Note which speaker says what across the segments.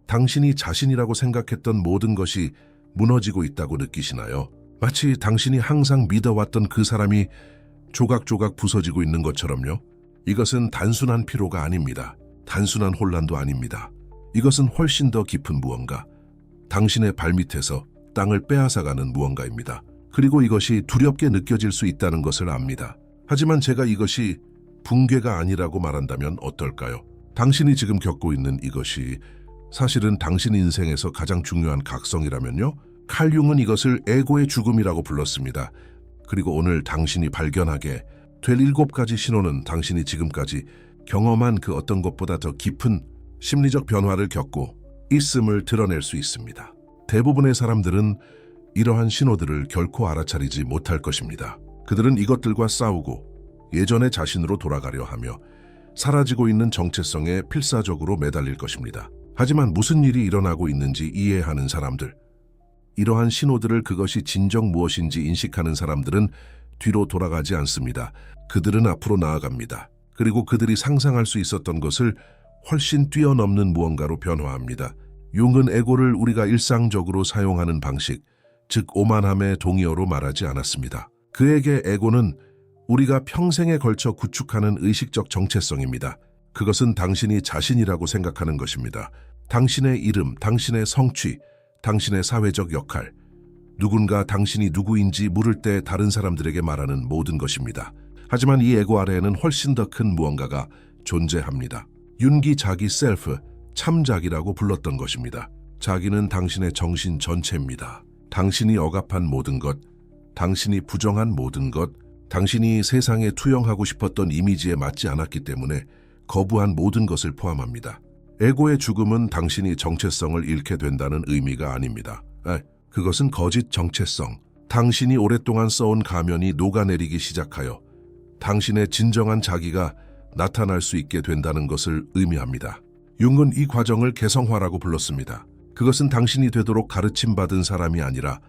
Speaker 1: 당신이 자신이라고 생각했던 모든 것이 무너지고 있다고 느끼시나요? 마치 당신이 항상 믿어왔던 그 사람이 조각조각 부서지고 있는 것처럼요. 이것은 단순한 피로가 아닙니다. 단순한 혼란도 아닙니다. 이것은 훨씬 더 깊은 무언가, 당신의 발밑에서 땅을 빼앗아가는 무언가입니다. 그리고 이것이 두렵게 느껴질 수 있다는 것을 압니다. 하지만 제가 이것이 붕괴가 아니라고 말한다면 어떨까요? 당신이 지금 겪고 있는 이것이 사실은 당신 인생에서 가장 중요한 각성이라면요? 칼 융은 이것을 에고의 죽음이라고 불렀습니다. 그리고 오늘 당신이 발견하게 될 7가지 신호는 당신이 지금까지 경험한 그 어떤 것보다 더 깊은 심리적 변화를 겪고 있음을 드러낼 수 있습니다. 대부분의 사람들은 이러한 신호들을 결코 알아차리지 못할 것입니다. 그들은 이것들과 싸우고 예전의 자신으로 돌아가려 하며 사라지고 있는 정체성에 필사적으로 매달릴 것입니다. 하지만 무슨 일이 일어나고 있는지 이해하는 사람들, 이러한 신호들을 그것이 진정 무엇인지 인식하는 사람들은 뒤로 돌아가지 않습니다. 그들은 앞으로 나아갑니다. 그리고 그들이 상상할 수 있었던 것을 훨씬 뛰어넘는 무언가로 변화합니다. 융은 에고를 우리가 일상적으로 사용하는 방식, 즉 오만함의 동의어로 말하지 않았습니다. 그에게 에고는 우리가 평생에 걸쳐 구축하는 의식적 정체성입니다. 그것은 당신이 자신이라고 생각하는 것입니다. 당신의 이름, 당신의 성취, 당신의 사회적 역할, 누군가 당신이 누구인지 물을 때 다른 사람들에게 말하는 모든 것입니다. 하지만 이 에고 아래에는 훨씬 더 큰 무언가가 존재합니다. 윤기 자기 셀프, 참자기라고 불렀던 것입니다. 자기는 당신의 정신 전체입니다. 당신이 억압한 모든 것, 당신이 부정한 모든 것, 당신이 세상에 투영하고 싶었던 이미지에 맞지 않았기 때문에 거부한 모든 것을 포함합니다. 에고의 죽음은 당신이 정체성을 잃게 된다는 의미가 아닙니다. 그것은 거짓 정체성, 당신이 오랫동안 써온 가면이 녹아내리기 시작하여 당신의 진정한 자기가 나타날 수 있게 된다는 것을 의미합니다. 융은 이 과정을 개성화라고 불렀습니다. 그것은 당신이 되도록 가르침받은 사람이 아니라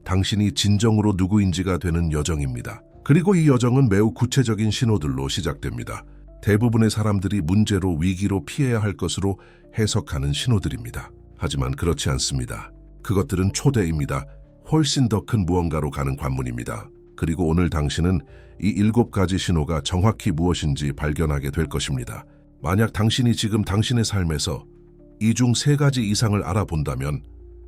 Speaker 1: 당신이 진정으로 누구인지가 되는 여정입니다. 그리고 이 여정은 매우 구체적인 신호들로 시작됩니다. 대부분의 사람들이 문제로 위기로 피해야 할 것으로 해석하는 신호들입니다. 하지만 그렇지 않습니다. 그것들은 초대입니다. 훨씬 더 큰 무언가로 가는 관문입니다. 그리고 오늘 당신은 이 7가지 신호가 정확히 무엇인지 발견하게 될 것입니다. 만약 당신이 지금 당신의 삶에서 이 중 3가지 이상을 알아본다면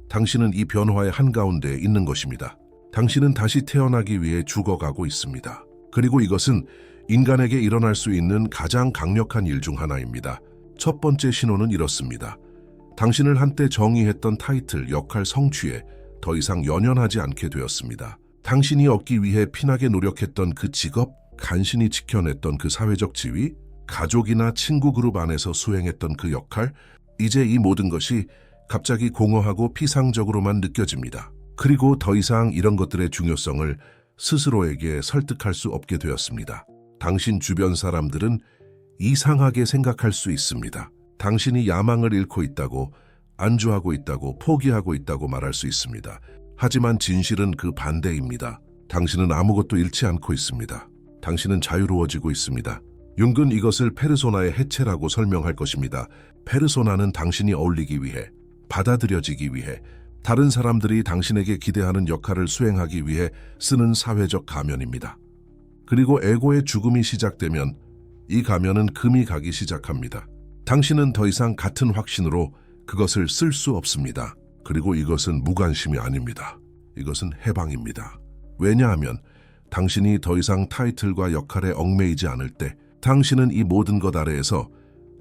Speaker 1: 당신은 이 변화의 한가운데에 있는 것입니다. 당신은 다시 태어나기 위해 죽어가고 있습니다. 그리고 이것은 인간에게 일어날 수 있는 가장 강력한 일 중 하나입니다. 첫 번째 신호는 이렇습니다. 당신을 한때 정의했던 타이틀, 역할, 성취에 더 이상 연연하지 않게 되었습니다. 당신이 얻기 위해 피나게 노력했던 그 직업, 간신히 지켜냈던 그 사회적 지위, 가족이나 친구 그룹 안에서 수행했던 그 역할, 이제 이 모든 것이 갑자기 공허하고 피상적으로만 느껴집니다. 그리고 더 이상 이런 것들의 중요성을 스스로에게 설득할 수 없게 되었습니다. 당신 주변 사람들은 이상하게 생각할 수 있습니다. 당신이 야망을 잃고 있다고, 안주하고 있다고, 포기하고 있다고 말할 수 있습니다. 하지만 진실은 그 반대입니다. 당신은 아무것도 잃지 않고 있습니다. 당신은 자유로워지고 있습니다. 융은 이것을 페르소나의 해체라고 설명할 것입니다. 페르소나는 당신이 어울리기 위해, 받아들여지기 위해, 다른 사람들이 당신에게 기대하는 역할을 수행하기 위해 쓰는 사회적 가면입니다. 그리고 에고의 죽음이 시작되면 이 가면은 금이 가기 시작합니다. 당신은 더 이상 같은 확신으로 그것을 쓸 수 없습니다. 그리고 이것은 무관심이 아닙니다. 이것은 해방입니다. 왜냐하면 당신이 더 이상 타이틀과 역할에 얽매이지 않을 때 당신은 이 모든 것 아래에서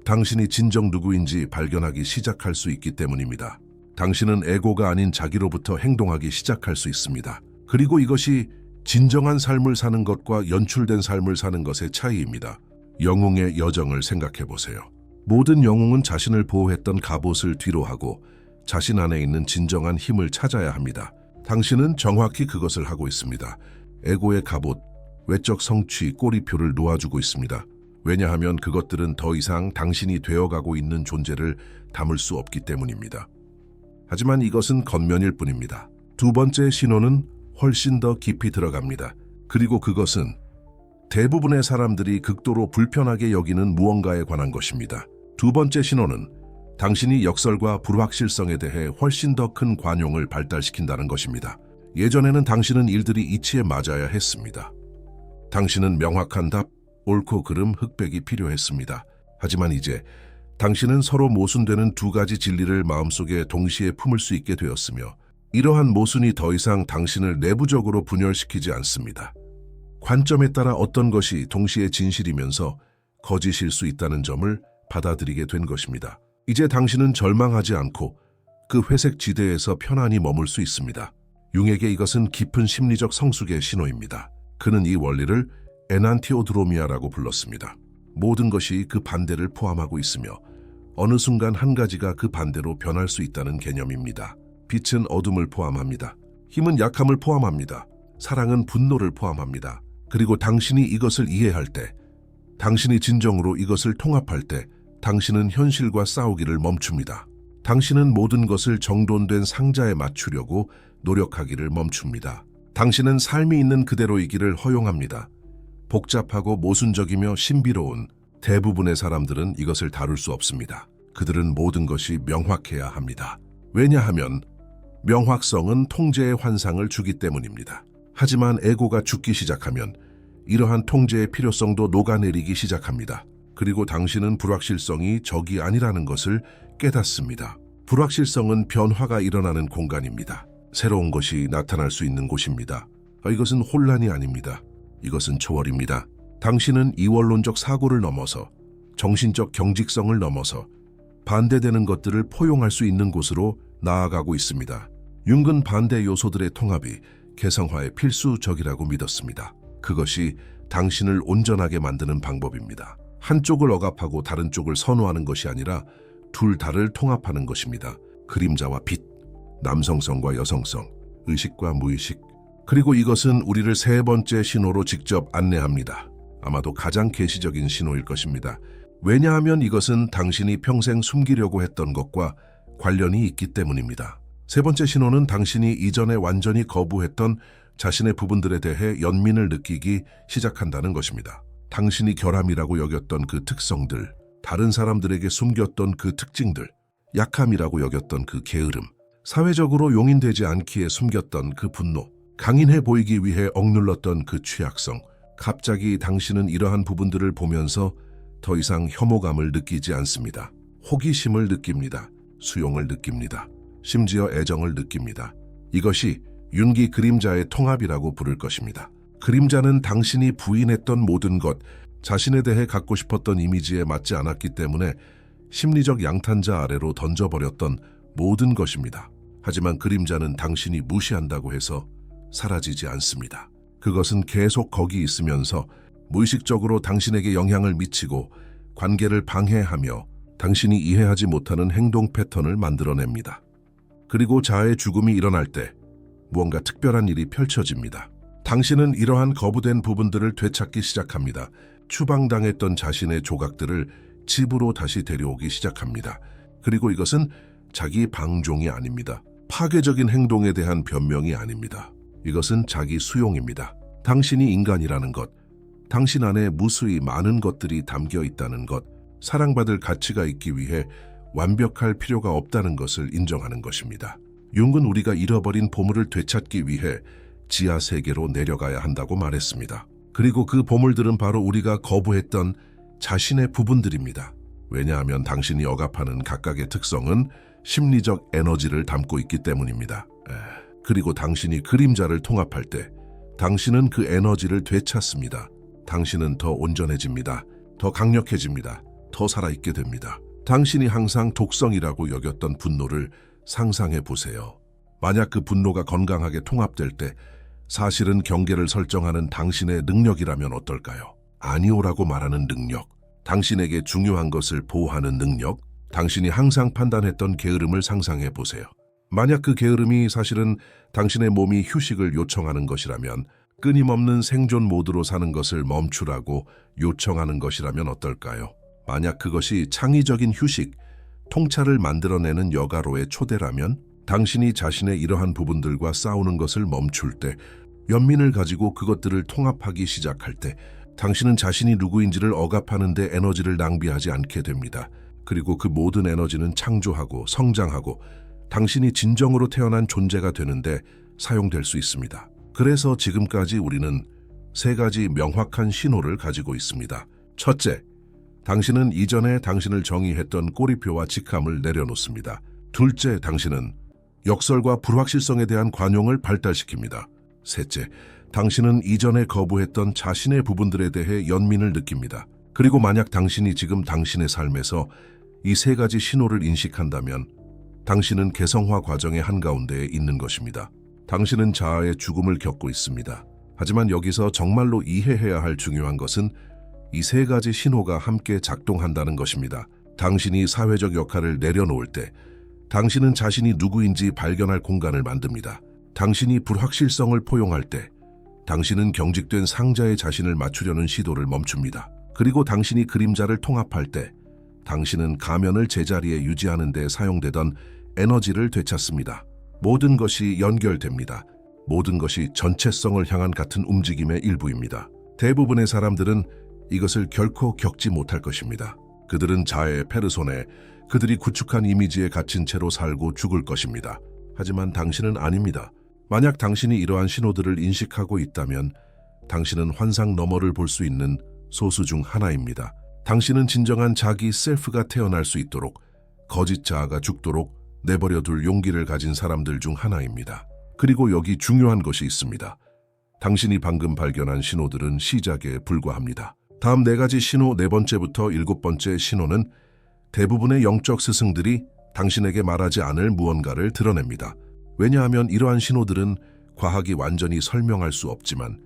Speaker 1: 당신이 진정 누구인지 발견하기 시작할 수 있기 때문입니다. 당신은 에고가 아닌 자기로부터 행동하기 시작할 수 있습니다. 그리고 이것이 진정한 삶을 사는 것과 연출된 삶을 사는 것의 차이입니다. 영웅의 여정을 생각해 보세요. 모든 영웅은 자신을 보호했던 갑옷을 뒤로하고 자신 안에 있는 진정한 힘을 찾아야 합니다. 당신은 정확히 그것을 하고 있습니다. 에고의 갑옷, 외적 성취, 꼬리표를 놓아주고 있습니다. 왜냐하면 그것들은 더 이상 당신이 되어가고 있는 존재를 담을 수 없기 때문입니다. 하지만 이것은 겉면일 뿐입니다. 두 번째 신호는 훨씬 더 깊이 들어갑니다. 그리고 그것은 대부분의 사람들이 극도로 불편하게 여기는 무언가에 관한 것입니다. 두 번째 신호는 당신이 역설과 불확실성에 대해 훨씬 더 큰 관용을 발달시킨다는 것입니다. 예전에는 당신은 일들이 이치에 맞아야 했습니다. 당신은 명확한 답, 옳고 그름, 흑백이 필요했습니다. 하지만 이제 당신은 서로 모순되는 두 가지 진리를 마음속에 동시에 품을 수 있게 되었으며 이러한 모순이 더 이상 당신을 내부적으로 분열시키지 않습니다. 관점에 따라 어떤 것이 동시에 진실이면서 거짓일 수 있다는 점을 받아들이게 된 것입니다. 이제 당신은 절망하지 않고 그 회색 지대에서 편안히 머물 수 있습니다. 융에게 이것은 깊은 심리적 성숙의 신호입니다. 그는 이 원리를 에난티오드로미아라고 불렀습니다. 모든 것이 그 반대를 포함하고 있으며 어느 순간 한 가지가 그 반대로 변할 수 있다는 개념입니다. 빛은 어둠을 포함합니다. 힘은 약함을 포함합니다. 사랑은 분노를 포함합니다. 그리고 당신이 이것을 이해할 때, 당신이 진정으로 이것을 통합할 때 당신은 현실과 싸우기를 멈춥니다. 당신은 모든 것을 정돈된 상자에 맞추려고 노력하기를 멈춥니다. 당신은 삶이 있는 그대로이기를 허용합니다. 복잡하고 모순적이며 신비로운 대부분의 사람들은 이것을 다룰 수 없습니다. 그들은 모든 것이 명확해야 합니다. 왜냐하면 명확성은 통제의 환상을 주기 때문입니다. 하지만 에고가 죽기 시작하면 이러한 통제의 필요성도 녹아내리기 시작합니다. 그리고 당신은 불확실성이 적이 아니라는 것을 깨닫습니다. 불확실성은 변화가 일어나는 공간입니다. 새로운 것이 나타날 수 있는 곳입니다. 이것은 혼란이 아닙니다. 이것은 초월입니다. 당신은 이원론적 사고를 넘어서 정신적 경직성을 넘어서 반대되는 것들을 포용할 수 있는 곳으로 나아가고 있습니다. 융은 반대 요소들의 통합이 개성화의 필수적이라고 믿었습니다. 그것이 당신을 온전하게 만드는 방법입니다. 한쪽을 억압하고 다른 쪽을 선호하는 것이 아니라 둘 다를 통합하는 것입니다. 그림자와 빛, 남성성과 여성성, 의식과 무의식. 그리고 이것은 우리를 세 번째 신호로 직접 안내합니다. 아마도 가장 계시적인 신호일 것입니다. 왜냐하면 이것은 당신이 평생 숨기려고 했던 것과 관련이 있기 때문입니다. 세 번째 신호는 당신이 이전에 완전히 거부했던 자신의 부분들에 대해 연민을 느끼기 시작한다는 것입니다. 당신이 결함이라고 여겼던 그 특성들, 다른 사람들에게 숨겼던 그 특징들, 약함이라고 여겼던 그 게으름, 사회적으로 용인되지 않기에 숨겼던 그 분노, 강인해 보이기 위해 억눌렀던 그 취약성. 갑자기 당신은 이러한 부분들을 보면서 더 이상 혐오감을 느끼지 않습니다. 호기심을 느낍니다. 수용을 느낍니다. 심지어 애정을 느낍니다. 이것이 윤기 그림자의 통합이라고 부를 것입니다. 그림자는 당신이 부인했던 모든 것, 자신에 대해 갖고 싶었던 이미지에 맞지 않았기 때문에 심리적 양탄자 아래로 던져버렸던 모든 것입니다. 하지만 그림자는 당신이 무시한다고 해서 사라지지 않습니다. 그것은 계속 거기 있으면서 무의식적으로 당신에게 영향을 미치고 관계를 방해하며 당신이 이해하지 못하는 행동 패턴을 만들어냅니다. 그리고 자아의 죽음이 일어날 때 무언가 특별한 일이 펼쳐집니다. 당신은 이러한 거부된 부분들을 되찾기 시작합니다. 추방당했던 자신의 조각들을 집으로 다시 데려오기 시작합니다. 그리고 이것은 자기 방종이 아닙니다. 파괴적인 행동에 대한 변명이 아닙니다. 이것은 자기 수용입니다. 당신이 인간이라는 것, 당신 안에 무수히 많은 것들이 담겨 있다는 것, 사랑받을 가치가 있기 위해 완벽할 필요가 없다는 것을 인정하는 것입니다. 융은 우리가 잃어버린 보물을 되찾기 위해 지하 세계로 내려가야 한다고 말했습니다. 그리고 그 보물들은 바로 우리가 거부했던 자신의 부분들입니다. 왜냐하면 당신이 억압하는 각각의 특성은 심리적 에너지를 담고 있기 때문입니다. 그리고 당신이 그림자를 통합할 때 당신은 그 에너지를 되찾습니다. 당신은 더 온전해집니다. 더 강력해집니다. 더 살아있게 됩니다. 당신이 항상 독성이라고 여겼던 분노를 상상해 보세요. 만약 그 분노가 건강하게 통합될 때 사실은 경계를 설정하는 당신의 능력이라면 어떨까요? 아니오라고 말하는 능력, 당신에게 중요한 것을 보호하는 능력, 당신이 항상 판단했던 게으름을 상상해 보세요. 만약 그 게으름이 사실은 당신의 몸이 휴식을 요청하는 것이라면, 끊임없는 생존 모드로 사는 것을 멈추라고 요청하는 것이라면 어떨까요? 만약 그것이 창의적인 휴식, 통찰을 만들어내는 여가로의 초대라면, 당신이 자신의 이러한 부분들과 싸우는 것을 멈출 때, 연민을 가지고 그것들을 통합하기 시작할 때, 당신은 자신이 누구인지를 억압하는 데 에너지를 낭비하지 않게 됩니다. 그리고 그 모든 에너지는 창조하고 성장하고 당신이 진정으로 태어난 존재가 되는데 사용될 수 있습니다. 그래서 지금까지 우리는 3가지 명확한 신호를 가지고 있습니다. 첫째, 당신은 이전에 당신을 정의했던 꼬리표와 직함을 내려놓습니다. 둘째, 당신은 역설과 불확실성에 대한 관용을 발달시킵니다. 셋째, 당신은 이전에 거부했던 자신의 부분들에 대해 연민을 느낍니다. 그리고 만약 당신이 지금 당신의 삶에서 이 3가지 신호를 인식한다면 당신은 개성화 과정의 한가운데에 있는 것입니다. 당신은 자아의 죽음을 겪고 있습니다. 하지만 여기서 정말로 이해해야 할 중요한 것은 이 3가지 신호가 함께 작동한다는 것입니다. 당신이 사회적 역할을 내려놓을 때 당신은 자신이 누구인지 발견할 공간을 만듭니다. 당신이 불확실성을 포용할 때 당신은 경직된 상자의 자신을 맞추려는 시도를 멈춥니다. 그리고 당신이 그림자를 통합할 때 당신은 가면을 제자리에 유지하는 데 사용되던 에너지를 되찾습니다. 모든 것이 연결됩니다. 모든 것이 전체성을 향한 같은 움직임의 일부입니다. 대부분의 사람들은 이것을 결코 겪지 못할 것입니다. 그들은 자아의 페르소나에 그들이 구축한 이미지에 갇힌 채로 살고 죽을 것입니다. 하지만 당신은 아닙니다. 만약 당신이 이러한 신호들을 인식하고 있다면 당신은 환상 너머를 볼 수 있는 소수 중 하나입니다. 당신은 진정한 자기 셀프가 태어날 수 있도록 거짓 자아가 죽도록 내버려둘 용기를 가진 사람들 중 하나입니다. 그리고 여기 중요한 것이 있습니다. 당신이 방금 발견한 신호들은 시작에 불과합니다. 다음 4가지 신호 4번째부터 7번째 신호는 대부분의 영적 스승들이 당신에게 말하지 않을 무언가를 드러냅니다. 왜냐하면 이러한 신호들은 과학이 완전히 설명할 수 없지만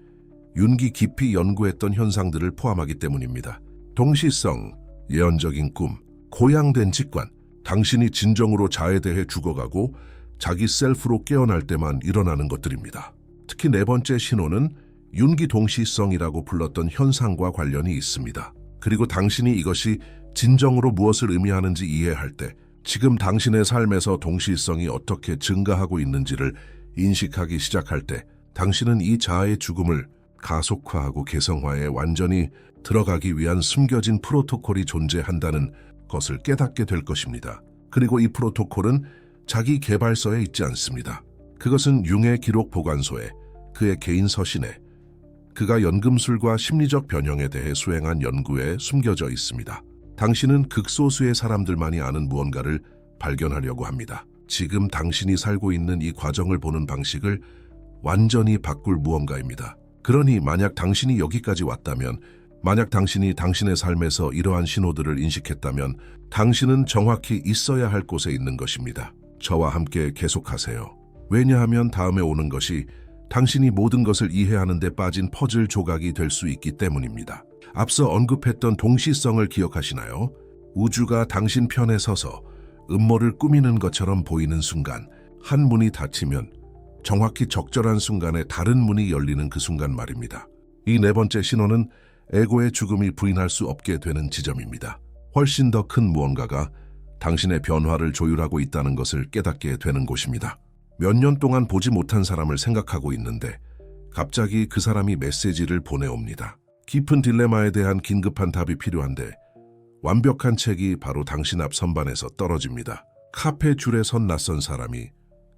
Speaker 1: 윤기 깊이 연구했던 현상들을 포함하기 때문입니다. 동시성, 예언적인 꿈, 고양된 직관, 당신이 진정으로 자아에 대해 죽어가고 자기 셀프로 깨어날 때만 일어나는 것들입니다. 특히 4번째 신호는 윤기 동시성이라고 불렀던 현상과 관련이 있습니다. 그리고 당신이 이것이 진정으로 무엇을 의미하는지 이해할 때 지금 당신의 삶에서 동시성이 어떻게 증가하고 있는지를 인식하기 시작할 때 당신은 이 자아의 죽음을 가속화하고 개성화에 완전히 들어가기 위한 숨겨진 프로토콜이 존재한다는 것을 깨닫게 될 것입니다. 그리고 이 프로토콜은 자기 개발서에 있지 않습니다. 그것은 융의 기록 보관소에, 그의 개인 서신에, 그가 연금술과 심리적 변형에 대해 수행한 연구에 숨겨져 있습니다. 당신은 극소수의 사람들만이 아는 무언가를 발견하려고 합니다. 지금 당신이 살고 있는 이 과정을 보는 방식을 완전히 바꿀 무언가입니다. 그러니 만약 당신이 여기까지 왔다면, 만약 당신이 당신의 삶에서 이러한 신호들을 인식했다면 당신은 정확히 있어야 할 곳에 있는 것입니다. 저와 함께 계속하세요. 왜냐하면 다음에 오는 것이 당신이 모든 것을 이해하는 데 빠진 퍼즐 조각이 될 수 있기 때문입니다. 앞서 언급했던 동시성을 기억하시나요? 우주가 당신 편에 서서 음모를 꾸미는 것처럼 보이는 순간, 한 문이 닫히면 정확히 적절한 순간에 다른 문이 열리는 그 순간 말입니다. 이 4번째 신호는 에고의 죽음이 부인할 수 없게 되는 지점입니다. 훨씬 더 큰 무언가가 당신의 변화를 조율하고 있다는 것을 깨닫게 되는 곳입니다. 몇 년 동안 보지 못한 사람을 생각하고 있는데 갑자기 그 사람이 메시지를 보내옵니다. 깊은 딜레마에 대한 긴급한 답이 필요한데 완벽한 책이 바로 당신 앞 선반에서 떨어집니다. 카페 줄에 선 낯선 사람이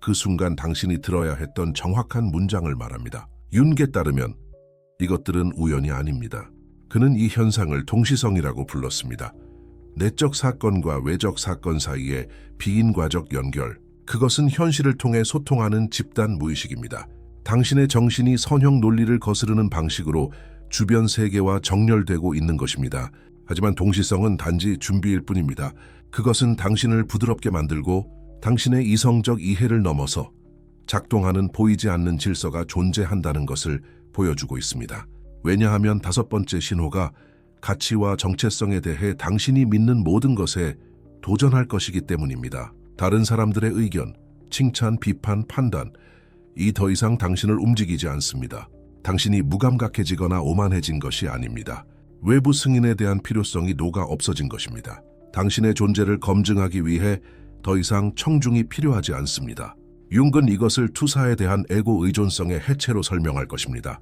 Speaker 1: 그 순간 당신이 들어야 했던 정확한 문장을 말합니다. 윤게 따르면 이것들은 우연이 아닙니다. 그는 이 현상을 동시성이라고 불렀습니다. 내적 사건과 외적 사건 사이의 비인과적 연결, 그것은 현실을 통해 소통하는 집단 무의식입니다. 당신의 정신이 선형 논리를 거스르는 방식으로 주변 세계와 정렬되고 있는 것입니다. 하지만 동시성은 단지 준비일 뿐입니다. 그것은 당신을 부드럽게 만들고 당신의 이성적 이해를 넘어서 작동하는 보이지 않는 질서가 존재한다는 것을 보여주고 있습니다. 왜냐하면 5번째 신호가 가치와 정체성에 대해 당신이 믿는 모든 것에 도전할 것이기 때문입니다. 다른 사람들의 의견, 칭찬, 비판, 판단, 이 더 이상 당신을 움직이지 않습니다. 당신이 무감각해지거나 오만해진 것이 아닙니다. 외부 승인에 대한 필요성이 녹아 없어진 것입니다. 당신의 존재를 검증하기 위해 더 이상 청중이 필요하지 않습니다. 융은 이것을 투사에 대한 에고 의존성의 해체로 설명할 것입니다.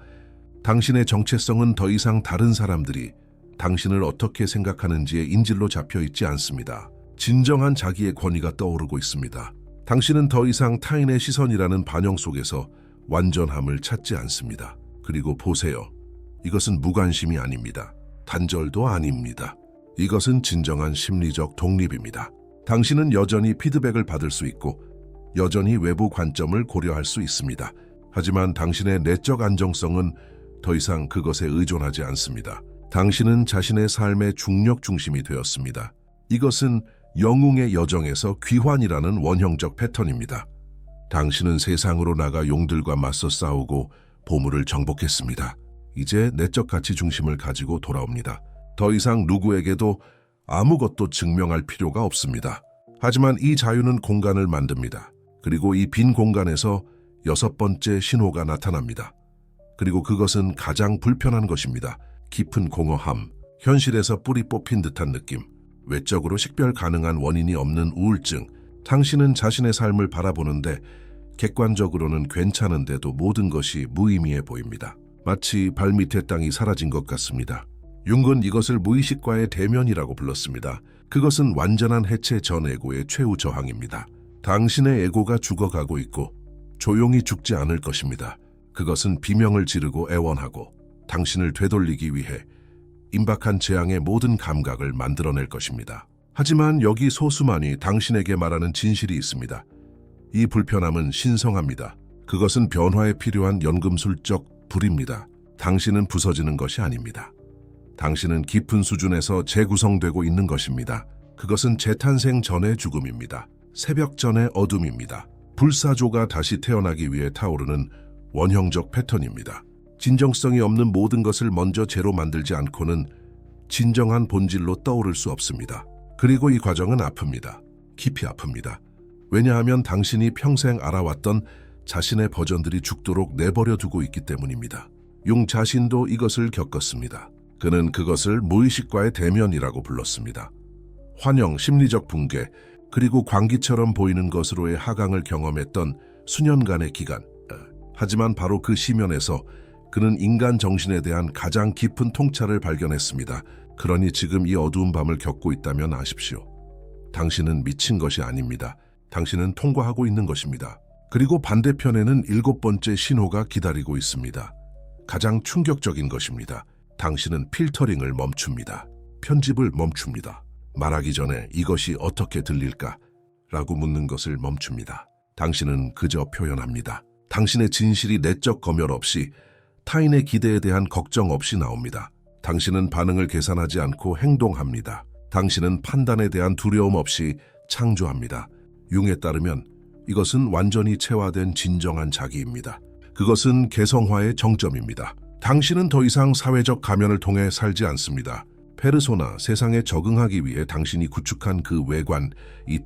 Speaker 1: 당신의 정체성은 더 이상 다른 사람들이 당신을 어떻게 생각하는지에 인질로 잡혀 있지 않습니다. 진정한 자기의 권위가 떠오르고 있습니다. 당신은 더 이상 타인의 시선이라는 반영 속에서 완전함을 찾지 않습니다. 그리고 보세요. 이것은 무관심이 아닙니다. 단절도 아닙니다. 이것은 진정한 심리적 독립입니다. 당신은 여전히 피드백을 받을 수 있고 여전히 외부 관점을 고려할 수 있습니다. 하지만 당신의 내적 안정성은 더 이상 그것에 의존하지 않습니다. 당신은 자신의 삶의 중력 중심이 되었습니다. 이것은 영웅의 여정에서 귀환이라는 원형적 패턴입니다. 당신은 세상으로 나가 용들과 맞서 싸우고 보물을 정복했습니다. 이제 내적 가치 중심을 가지고 돌아옵니다. 더 이상 누구에게도 아무것도 증명할 필요가 없습니다. 하지만 이 자유는 공간을 만듭니다. 그리고 이 빈 공간에서 6번째 신호가 나타납니다. 그리고 그것은 가장 불편한 것입니다. 깊은 공허함, 현실에서 뿌리 뽑힌 듯한 느낌, 외적으로 식별 가능한 원인이 없는 우울증. 당신은 자신의 삶을 바라보는데 객관적으로는 괜찮은데도 모든 것이 무의미해 보입니다. 마치 발밑의 땅이 사라진 것 같습니다. 융은 이것을 무의식과의 대면이라고 불렀습니다. 그것은 완전한 해체 전 에고의 최후 저항입니다. 당신의 에고가 죽어가고 있고 조용히 죽지 않을 것입니다. 그것은 비명을 지르고 애원하고 당신을 되돌리기 위해 임박한 재앙의 모든 감각을 만들어낼 것입니다. 하지만 여기 소수만이 당신에게 말하는 진실이 있습니다. 이 불편함은 신성합니다. 그것은 변화에 필요한 연금술적 불입니다. 당신은 부서지는 것이 아닙니다. 당신은 깊은 수준에서 재구성되고 있는 것입니다. 그것은 재탄생 전의 죽음입니다. 새벽 전의 어둠입니다. 불사조가 다시 태어나기 위해 타오르는 원형적 패턴입니다. 진정성이 없는 모든 것을 먼저 재로 만들지 않고는 진정한 본질로 떠오를 수 없습니다. 그리고 이 과정은 아픕니다. 깊이 아픕니다. 왜냐하면 당신이 평생 알아왔던 자신의 버전들이 죽도록 내버려 두고 있기 때문입니다. 융 자신도 이것을 겪었습니다. 그는 그것을 무의식과의 대면이라고 불렀습니다. 환영, 심리적 붕괴, 그리고 광기처럼 보이는 것으로의 하강을 경험했던 수년간의 기간. 하지만 바로 그 시면에서 그는 인간 정신에 대한 가장 깊은 통찰을 발견했습니다. 그러니 지금 이 어두운 밤을 겪고 있다면 아십시오. 당신은 미친 것이 아닙니다. 당신은 통과하고 있는 것입니다. 그리고 반대편에는 7번째 신호가 기다리고 있습니다. 가장 충격적인 것입니다. 당신은 필터링을 멈춥니다. 편집을 멈춥니다. 말하기 전에 이것이 어떻게 들릴까? 라고 묻는 것을 멈춥니다. 당신은 그저 표현합니다. 당신의 진실이 내적 검열 없이 타인의 기대에 대한 걱정 없이 나옵니다. 당신은 반응을 계산하지 않고 행동합니다. 당신은 판단에 대한 두려움 없이 창조합니다. 융에 따르면 이것은 완전히 체화된 진정한 자기입니다. 그것은 개성화의 정점입니다. 당신은 더 이상 사회적 가면을 통해 살지 않습니다. 페르소나, 세상에 적응하기 위해 당신이 구축한 그 외관이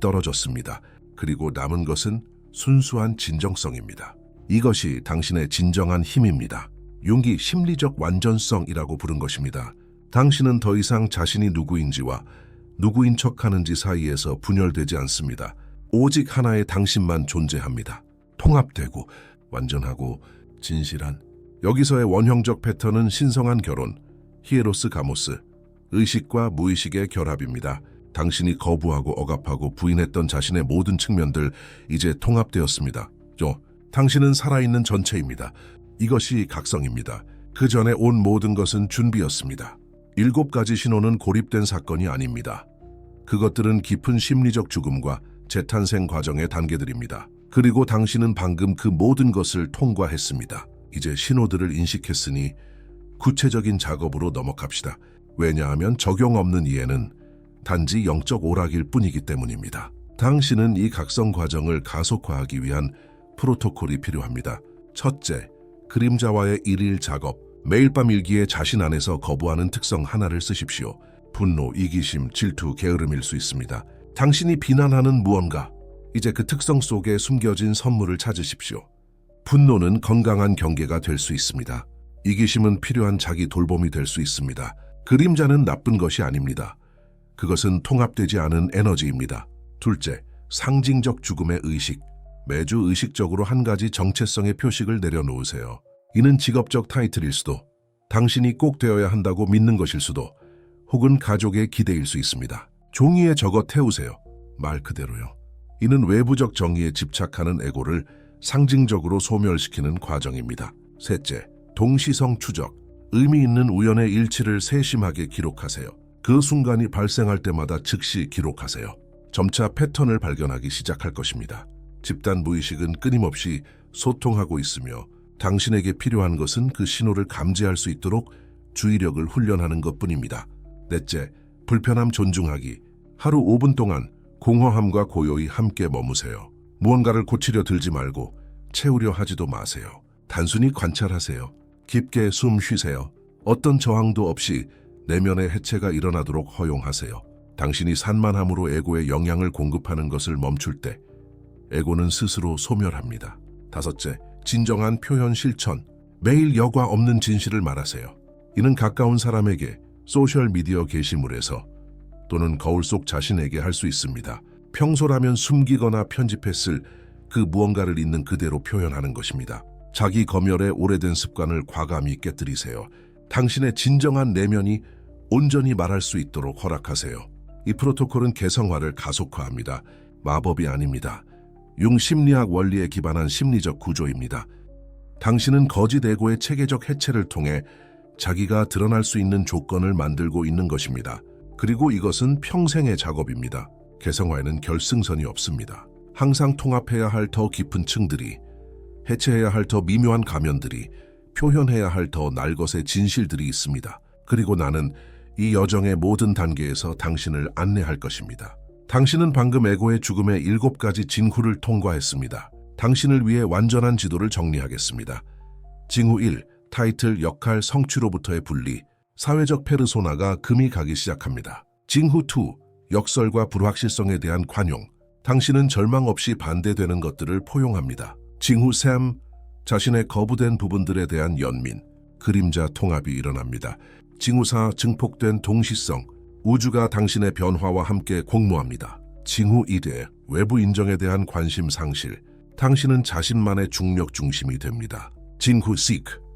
Speaker 1: 떨어졌습니다. 그리고 남은 것은 순수한 진정성입니다. 이것이 당신의 진정한 힘입니다. 융이 심리적 완전성이라고 부른 것입니다. 당신은 더 이상 자신이 누구인지와 누구인 척하는지 사이에서 분열되지 않습니다. 오직 하나의 당신만 존재합니다. 통합되고 완전하고 진실한. 여기서의 원형적 패턴은 신성한 결혼, 히에로스 가모스, 의식과 무의식의 결합입니다. 당신이 거부하고 억압하고 부인했던 자신의 모든 측면들 이제 통합되었습니다. 당신은 살아있는 전체입니다. 이것이 각성입니다. 그 전에 온 모든 것은 준비였습니다. 7가지 신호는 고립된 사건이 아닙니다. 그것들은 깊은 심리적 죽음과 재탄생 과정의 단계들입니다. 그리고 당신은 방금 그 모든 것을 통과했습니다. 이제 신호들을 인식했으니 구체적인 작업으로 넘어갑시다. 왜냐하면 적용 없는 이해는 단지 영적 오락일 뿐이기 때문입니다. 당신은 이 각성 과정을 가속화하기 위한 프로토콜이 필요합니다. 첫째, 그림자와의 일일 작업. 매일 밤 일기에 자신 안에서 거부하는 특성 하나를 쓰십시오. 분노, 이기심, 질투, 게으름일 수 있습니다. 당신이 비난하는 무언가, 이제 그 특성 속에 숨겨진 선물을 찾으십시오. 분노는 건강한 경계가 될 수 있습니다. 이기심은 필요한 자기 돌봄이 될 수 있습니다. 그림자는 나쁜 것이 아닙니다. 그것은 통합되지 않은 에너지입니다. 둘째, 상징적 죽음의 의식. 매주 의식적으로 한 가지 정체성의 표식을 내려놓으세요. 이는 직업적 타이틀일 수도, 당신이 꼭 되어야 한다고 믿는 것일 수도, 혹은 가족의 기대일 수 있습니다. 종이에 적어 태우세요. 말 그대로요. 이는 외부적 정의에 집착하는 에고를 상징적으로 소멸시키는 과정입니다. 셋째, 동시성 추적. 의미 있는 우연의 일치를 세심하게 기록하세요. 그 순간이 발생할 때마다 즉시 기록하세요. 점차 패턴을 발견하기 시작할 것입니다. 집단 무의식은 끊임없이 소통하고 있으며 당신에게 필요한 것은 그 신호를 감지할 수 있도록 주의력을 훈련하는 것뿐입니다. 넷째, 불편함 존중하기. 하루 5분 동안 공허함과 고요히 함께 머무세요. 무언가를 고치려 들지 말고 채우려 하지도 마세요. 단순히 관찰하세요. 깊게 숨 쉬세요. 어떤 저항도 없이 내면의 해체가 일어나도록 허용하세요. 당신이 산만함으로 에고에 영향을 공급하는 것을 멈출 때 에고는 스스로 소멸합니다. 다섯째, 진정한 표현 실천. 매일 여과 없는 진실을 말하세요. 이는 가까운 사람에게, 소셜미디어 게시물에서 또는 거울 속 자신에게 할 수 있습니다. 평소라면 숨기거나 편집했을 그 무언가를 있는 그대로 표현하는 것입니다. 자기 검열의 오래된 습관을 과감히 깨뜨리세요. 당신의 진정한 내면이 온전히 말할 수 있도록 허락하세요. 이 프로토콜은 개성화를 가속화합니다. 마법이 아닙니다. 융 심리학 원리에 기반한 심리적 구조입니다. 당신은 거짓 에고의 체계적 해체를 통해 자기가 드러날 수 있는 조건을 만들고 있는 것입니다. 그리고 이것은 평생의 작업입니다. 개성화에는 결승선이 없습니다. 항상 통합해야 할 더 깊은 층들이, 해체해야 할 더 미묘한 가면들이, 표현해야 할 더 날것의 진실들이 있습니다. 그리고 나는 이 여정의 모든 단계에서 당신을 안내할 것입니다. 당신은 방금 에고의 죽음의 7가지 징후를 통과했습니다. 당신을 위해 완전한 지도를 정리하겠습니다. 징후 1. 타이틀, 역할, 성취로부터의 분리. 사회적 페르소나가 금이 가기 시작합니다. 징후 2. 역설과 불확실성에 대한 관용. 당신은 절망 없이 반대되는 것들을 포용합니다. 징후 3. 자신의 거부된 부분들에 대한 연민. 그림자 통합이 일어납니다. 징후 4. 증폭된 동시성. 우주가 당신의 변화와 함께 공모합니다. 징후 1회. 외부 인정에 대한 관심 상실. 당신은 자신만의 중력 중심이 됩니다. 징후 6.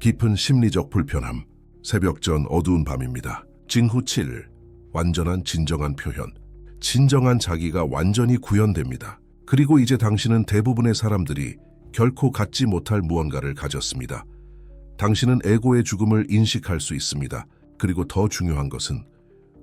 Speaker 1: 깊은 심리적 불편함. 새벽 전 어두운 밤입니다. 징후 7. 완전한 진정한 표현. 진정한 자기가 완전히 구현됩니다. 그리고 이제 당신은 대부분의 사람들이 결코 갖지 못할 무언가를 가졌습니다. 당신은 에고의 죽음을 인식할 수 있습니다. 그리고 더 중요한 것은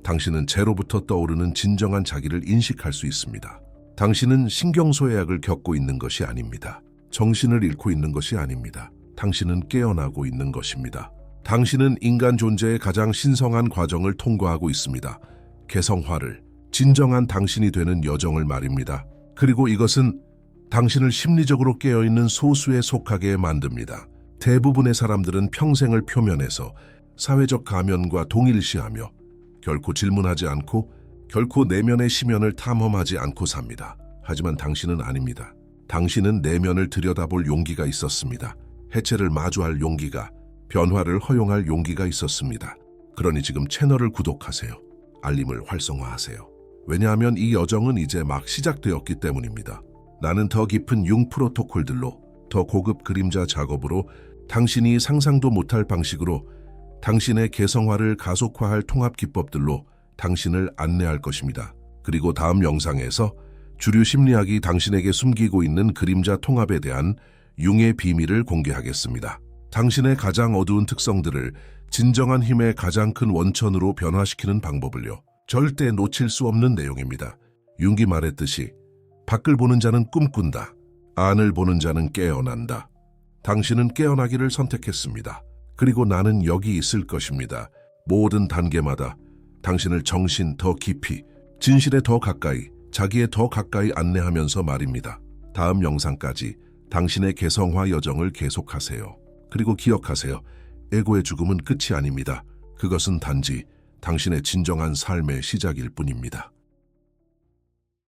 Speaker 1: 당신은 제로부터 떠오르는 진정한 자기를 인식할 수 있습니다. 당신은 신경소외약을 겪고 있는 것이 아닙니다. 정신을 잃고 있는 것이 아닙니다. 당신은 깨어나고 있는 것입니다. 당신은 인간 존재의 가장 신성한 과정을 통과하고 있습니다. 개성화를, 진정한 당신이 되는 여정을 말입니다. 그리고 이것은 당신을 심리적으로 깨어있는 소수에 속하게 만듭니다. 대부분의 사람들은 평생을 표면에서 사회적 가면과 동일시하며 결코 질문하지 않고 결코 내면의 심연을 탐험하지 않고 삽니다. 하지만 당신은 아닙니다. 당신은 내면을 들여다볼 용기가 있었습니다. 해체를 마주할 용기가, 변화를 허용할 용기가 있었습니다. 그러니 지금 채널을 구독하세요. 알림을 활성화하세요. 왜냐하면 이 여정은 이제 막 시작되었기 때문입니다. 나는 더 깊은 융 프로토콜들로, 더 고급 그림자 작업으로, 당신이 상상도 못할 방식으로 당신의 개성화를 가속화할 통합 기법들로 당신을 안내할 것입니다. 그리고 다음 영상에서 주류 심리학이 당신에게 숨기고 있는 그림자 통합에 대한 융의 비밀을 공개하겠습니다. 당신의 가장 어두운 특성들을 진정한 힘의 가장 큰 원천으로 변화시키는 방법을요. 절대 놓칠 수 없는 내용입니다. 융이 말했듯이 밖을 보는 자는 꿈꾼다. 안을 보는 자는 깨어난다. 당신은 깨어나기를 선택했습니다. 그리고 나는 여기 있을 것입니다. 모든 단계마다 당신을 정신 더 깊이, 진실에 더 가까이, 자기에 더 가까이 안내하면서 말입니다. 다음 영상까지 당신의 개성화 여정을 계속하세요. 그리고 기억하세요. 에고의 죽음은 끝이 아닙니다. 그것은 단지 당신의 진정한 삶의 시작일 뿐입니다.